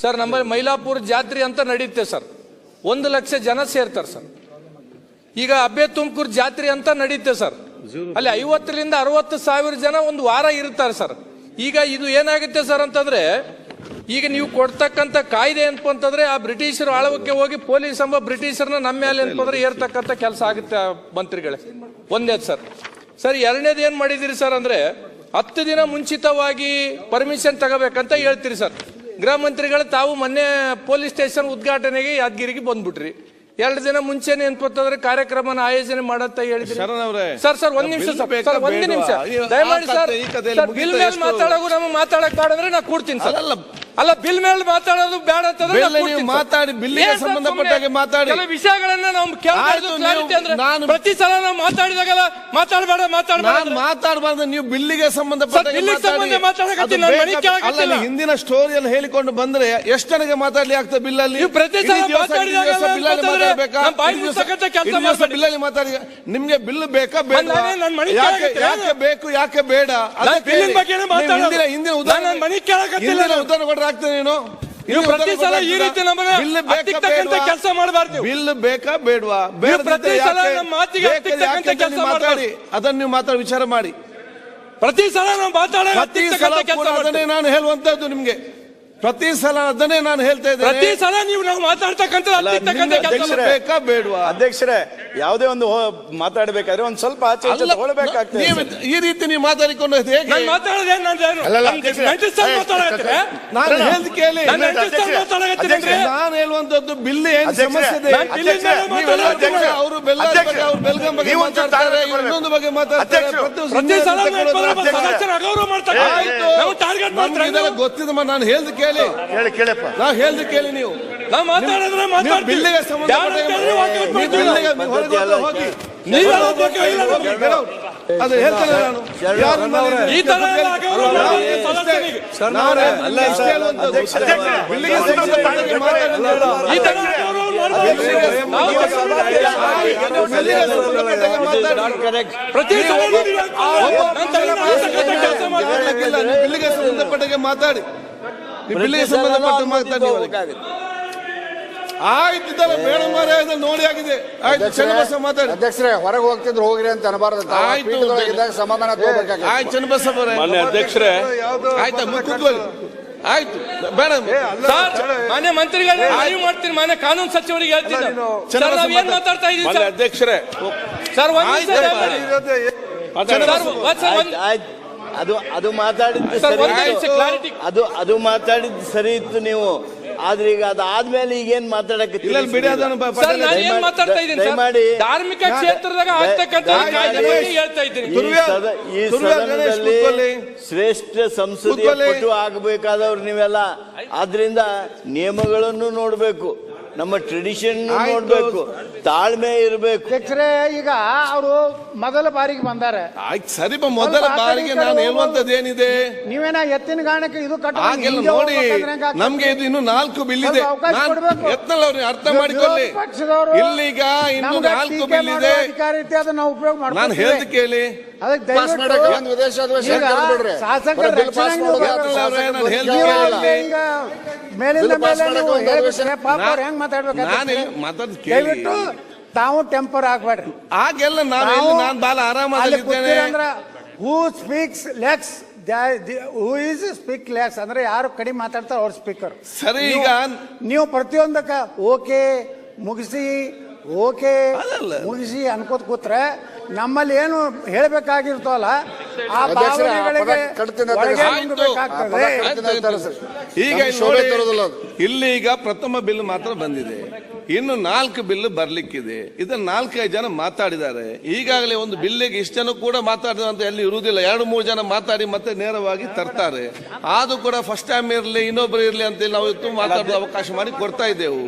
Sir ನಮ್ಮಲ್ಲಿ ಮೈಲಾಪುರ ಜಾತ್ರೆ ಅಂತ ನಡೆಯುತ್ತೆ ಸರ್, 1 ಲಕ್ಷ ಜನ ಸೇರ್ತಾರೆ ಸರ್. ಈಗ ಅಬ್ಬೆ ತುಮಕೂರು ಜಾತ್ರೆ ಅಂತ ನಡೆಯುತ್ತೆ ಸರ್, ಅಲ್ಲಿ 50ರಿಂದ 60 ಸಾವಿರ ಜನ ಒಂದು ವಾರ ಇರ್ತಾರೆ ಸರ್. ಈಗ ಇದು ಏನಾಗುತ್ತೆ ಸರ್ ಅಂತಂದ್ರೆ, ಈಗ ನೀವು ಕೊಡ್ತಕ್ಕಂಥ ಕಾಯ್ದೆ ಅಂತಂದ್ರೆ ಆ ಬ್ರಿಟಿಷರು ಆಳ್ವಕ್ಕೆ ಹೋಗಿ ಪೊಲೀಸ್ ಎಂಬ ಬ್ರಿಟಿಷರ್ನ ನಮ್ಮ ಮೇಲೆ ಅಂತಂದ್ರೆ ಏರ್ತಕ್ಕಂಥ ಕೆಲಸ ಆಗುತ್ತೆ ಮಂತ್ರಿಗಳೇ. ಒಂದೇದು ಸರ್. ಸರ್ ಎರಡನೇದು ಏನ್ ಮಾಡಿದಿರಿ ಸರ್ ಅಂದ್ರೆ, 10 ದಿನ ಮುಂಚಿತವಾಗಿ ಪರ್ಮಿಷನ್ ತಗೋಬೇಕಂತ ಹೇಳ್ತೀರಿ ಸರ್. ಗೃಹ ಮಂತ್ರಿಗಳು ತಾವು ಮೊನ್ನೆ ಪೊಲೀಸ್ ಸ್ಟೇಷನ್ ಉದ್ಘಾಟನೆಗೆ ಯಾದಗಿರಿಗೆ ಬಂದ್ಬಿಟ್ರಿ. 2 ದಿನ ಮುಂಚೆನೆ ಅಂತಂದ್ರೆ ಕಾರ್ಯಕ್ರಮನ ಆಯೋಜನೆ ಮಾಡಂತ ಹೇಳಿದ್ರಿ ಸರ್. ಒಂದ್ ನಿಮಿಷ ಸರ್, ಒಂದೇ ನಿಮಿಷ ದಯಮಾಡಿ ಸರ್. ಬಿಲ್ ಮೇಲೆ ಮಾತಾಡೋದು ನಮಗೆ ಮಾತಾಡಕ್ ಬೇಡಂದ್ರೆ ನಾ ಕೊಡ್ತೀನಿ ಸರ್. ಅಲ್ಲ, ಬಿಲ್ ಮೇಲೆ ಮಾತಾಡೋದು ಬೇಡ ಅಂತಂದ್ರೆ ಮಾತಾಡಿ, ಬಿಲ್ಲಿಗೆ ಸಂಬಂಧಪಟ್ಟಾಗೆ ಮಾತಾಡಿ. ಕೆಲವು ವಿಷಯಗಳನ್ನ ನಾವು ಪ್ರತಿ ಸಲ ನಾವು ಮಾತಾಡಿದಾಗಲ್ಲ ಮಾತಾಡಬೇಡ ಮಾತಾಡಬಾರ್ದು. ನೀವು ಬಿಲ್ಲಿಗೆ ಸಂಬಂಧಪಟ್ಟ ಹಿಂದಿನ ಸ್ಟೋರಿಯನ್ನು ಹೇಳಿಕೊಂಡು ಬಂದ್ರೆ ಎಷ್ಟು ಜನಗೆ ಮಾತಾಡ್ಲಿ ಆಗ್ತದೆ ಬಿಲ್ಲಲ್ಲಿ? ಪ್ರತಿ ಬಿಲ್ಲಲ್ಲಿ ಮಾತಾಡಿ. ನಿಮ್ಗೆ ಬಿಲ್ ಬೇಕಾ ಬೇಡ? ಯಾಕೆ ಬೇಕು ಯಾಕೆ ಬೇಡ? ಹಿಂದಿನ ಉದಾಹರಣೆ ಕೊಟ್ರೆ ಆಗ್ತದೆ. ನೀನು ಪ್ರತಿ ಸಲ ಈ ರೀತಿ ಕೆಲಸ ಮಾಡಬಾರ್ದು. ಬಿಲ್ ಬೇಕಾ ಬೇಡವಾ? ಮಾತಾಡಿ, ಅದನ್ನು ನೀವು ಮಾತಾಡಿ ವಿಚಾರ ಮಾಡಿ. ಪ್ರತಿ ಸಲ ನಾವು ಅದನ್ನೇ ನಾನು ಹೇಳುವಂತದ್ದು ನಿಮ್ಗೆ. ಪ್ರತಿ ಸಲ ಅದನ್ನೇ ನಾನು ಹೇಳ್ತಾ ಇದ್ದೇನೆ. ಪ್ರತಿ ಸಲ ನೀವು ನಾವು ಮಾತಾಡ್ತಕ್ಕಂಥ ಬೇಕಾ ಬೇಡವಾ? ಅಧ್ಯಕ್ಷರೇ, ಯಾವುದೇ ಒಂದು ಮಾತಾಡಬೇಕಾದ್ರೆ ಒಂದ್ ಸ್ವಲ್ಪ ಆಚೆ ತಗೊಳ್ಬೇಕಾಗ್ತದೆ. ಈ ರೀತಿ ನೀವು ಮಾತಾಡಿಕೊಂಡು ಹೇಗೆ? ನಾನು ಹೇಳ್ದು ಕೇಳಿ. ನಾನು ಹೇಳುವಂತದ್ದು ಬಿಲ್ ಏನ್ ಸಮಸ್ಯೆ ಇದೆ. ಅವರು ಬೆಲ್ಗಾಂ ಬಗ್ಗೆ ಮಾತಾಡ್ತಾರೆ, ಇನ್ನೊಂದು ಬಗ್ಗೆ ಮಾತಾಡ್ತಾರೆ. ಗೊತ್ತಿದ್ದಮ್ಮ, ನಾನು ಹೇಳ್ದು ಕೇಳಿ. ನಾವು ಹೇಳ್ದು ಕೇಳಿ. ನೀವು ಬಿಲ್ಲಿಗೆ ಅದು ಹೇಳ್ತೇನೆ ನಾನು. ಬಿಲ್ಲಿಗೆ ಸಂಬಂಧಪಟ್ಟಾಗೆ ಮಾತಾಡಿ. ಬಿಲ್ಲಿಗೆ ಸಂಬಂಧಪಟ್ಟ ಮಾತಾಡಿ. ಆಯ್ತಿದ್ದಲ್ಲ ಬೇಡ ಮಾರೇ, ನೋಡಿ ಆಗಿದೆ. ಆಯ್ತು, ಚನ್ನಬಸ ಮಾತಾಡಿ. ಅಧ್ಯಕ್ಷರೇ, ಹೊರಗೆ ಹೋಗ್ತಿದ್ರು ಹೋಗ್ರಿ ಅಂತ ಅನ್ಬಾರ್ದು. ಸಮಾಧಾನ ತಗೋಬೇಕಾಗುತ್ತೆ. ಆಯ್ತು ಚನ್ನಬಸ ಅಧ್ಯಕ್ಷರೇ, ಆಯ್ತಾ ಕೂತ್ಕೊಳ್ಳಿ. ಆಯ್ತು, ಬೇಡ ಮಾನ್ಯ ಮಂತ್ರಿಗಳು ಅರಿವು ಮಾಡ್ತೀನಿ. ಮಾನ್ಯ ಕಾನೂನು ಸಚಿವರಿಗೆ ಹೇಳ್ತೀನಿ. ಏನ್ ಮಾತಾಡ್ತಾ ಇದೀವಿ ಅಧ್ಯಕ್ಷರೇ? ಸರ್ ಅದು ಮಾತಾಡಿದ್ದು ಸರಿ ಇತ್ತು ನೀವು. ಆದ್ರೆ ಈಗ ಅದಾದ್ಮೇಲೆ ಈಗೇನ್ ಮಾತಾಡಕ್ಕೆ ಮಾಡಿ ಧಾರ್ಮಿಕ ಕ್ಷೇತ್ರದಾಗ ಹೇಳ್ತಾ ಇದ್ದೀನಿ. ಈ ಸದನದಲ್ಲಿ ಶ್ರೇಷ್ಠ ಸಂಸದೀಯ ಪಟು ಆಗಬೇಕಾದವ್ರು ನೀವೆಲ್ಲ. ಆದ್ರಿಂದ ನಿಯಮಗಳನ್ನು ನೋಡ್ಬೇಕು, ನಮ್ಮ ಟ್ರೆಡಿಷನ್ ನೋಡ್ಬೇಕು, ತಾಳ್ಮೆ ಇರಬೇಕು. ಅಧ್ಯಕ್ಷರೇ, ಈಗ ಅವರು ಮೊದಲ ಬಾರಿಗೆ ಬಂದಾರೆ. ಆಯ್ತು ಸರಿ, ಮೊದಲ ಬಾರಿಗೆ ನಾನು ಹೇಳುವಂತದ್ದು ಏನಿದೆ? ನೀವೇನ ಎತ್ತಿನ ಗಾಣಕ್ಕೆ ಇದು ಆಗಿಲ್ಲ ನೋಡಿ. ನಮ್ಗೆ ಇದು ಇನ್ನು 4 ಬಿಲ್ ಇದೆ. ಎತ್ತಲ್ಲ ಅವ್ರಿಗೆ ಅರ್ಥ ಮಾಡಿಕೊಳ್ಳಿ. ಇಲ್ಲೀಗ ಇನ್ನು 4 ಬಿಲ್ ಇದೆ. ಅದನ್ನ ಉಪಯೋಗ ಮಾಡಿ. ನಾನು ಹೇಳ್ದು ಕೇಳಿ. ಮೇಲಿಂದ ಮೇಲೆ ಹೆಂಗ್ ಮಾತಾಡ್ಬೇಕು? ತಾವು ಟೆಂಪರ್ ಆಗ್ಬೇಡ್ರಿ. ಆಗೆಲ್ಲ ನಾನು ಬಾಳ ಆರಾಮಾಗಿದ್ದೇನೆ. Who speaks less, who is speak less ಅಂದ್ರೆ ಯಾರು ಕಡಿಮೆ ಮಾತಾಡ್ತಾರೆ ಅವ್ರ ಸ್ಪೀಕರ್. ಸರಿ, ಈಗ ನೀವು ಪ್ರತಿಯೊಂದಕ್ಕ ಓಕೆ ಮುಗಿಸಿ ಅನ್ಕೋತ ಕೂತ್ರೆ ನಮ್ಮಲ್ಲಿ ಏನು ಹೇಳ್ಬೇಕಾಗಿರ್ತವಲ್ಲ ಆ ಭಾವನೆಗಳಿಗೆ ಈಗ ಇಲ್ಲಿ ಈಗ ಪ್ರಥಮ ಬಿಲ್ ಮಾತ್ರ ಬಂದಿದೆ, ಇನ್ನು 4 ಬಿಲ್ ಬರ್ಲಿಕ್ಕಿದೆ. ಇದನ್ನ 4-5 ಜನ ಮಾತಾಡಿದ್ದಾರೆ. ಈಗಾಗಲೇ ಒಂದು ಬಿಲ್ಲಿಗೆ ಇಷ್ಟು ಜನ ಕೂಡ ಮಾತಾಡಿದ ಅಂತ ಎಲ್ಲಿ ಇರುವುದಿಲ್ಲ. 2-3 ಜನ ಮಾತಾಡಿ ಮತ್ತೆ ನೇರವಾಗಿ ತರ್ತಾರೆ. ಅದು ಕೂಡ ಫಸ್ಟ್ ಟೈಮ್ ಇರ್ಲಿ, ಇನ್ನೊಬ್ರು ಇರ್ಲಿ ಅಂತ ನಾವು ಇವತ್ತು ಮಾತಾಡೋ ಅವಕಾಶ ಮಾಡಿ ಕೊಡ್ತಾ ಇದ್ದೇವೆ.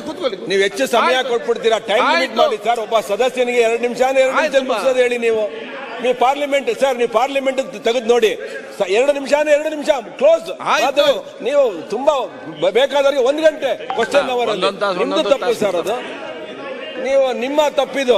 ಕೂತ್ಕೊಳ್ಳಿ. ನೀವು ಹೆಚ್ಚು ಸಮಯ ಕೊಟ್ಬಿಡ್ತೀರಾ? ಟೈಮ್ ಲಿಮಿಟ್ ಮಾಡಿ ಸರ್. ಒಬ್ಬ ಸದಸ್ಯನಿಗೆ 2 ನಿಮಿಷ ಹೇಳಿ. ನೀವು ಪಾರ್ಲಿಮೆಂಟ್ ಸರ್, ನೀವು ಪಾರ್ಲಿಮೆಂಟ್ ತೆಗೆದು ನೋಡಿ. 2 ನಿಮಿಷ ಕ್ಲೋಸ್. ನೀವು ತುಂಬಾ ಬೇಕಾದವರಿಗೆ 1 ಗಂಟೆ ಕ್ವಶನ್ ಅವರ್. ನಿಮ್ದು ತಪ್ಪು ಸರ್, ಅದು ನಿಮ್ಮ ತಪ್ಪಿದು.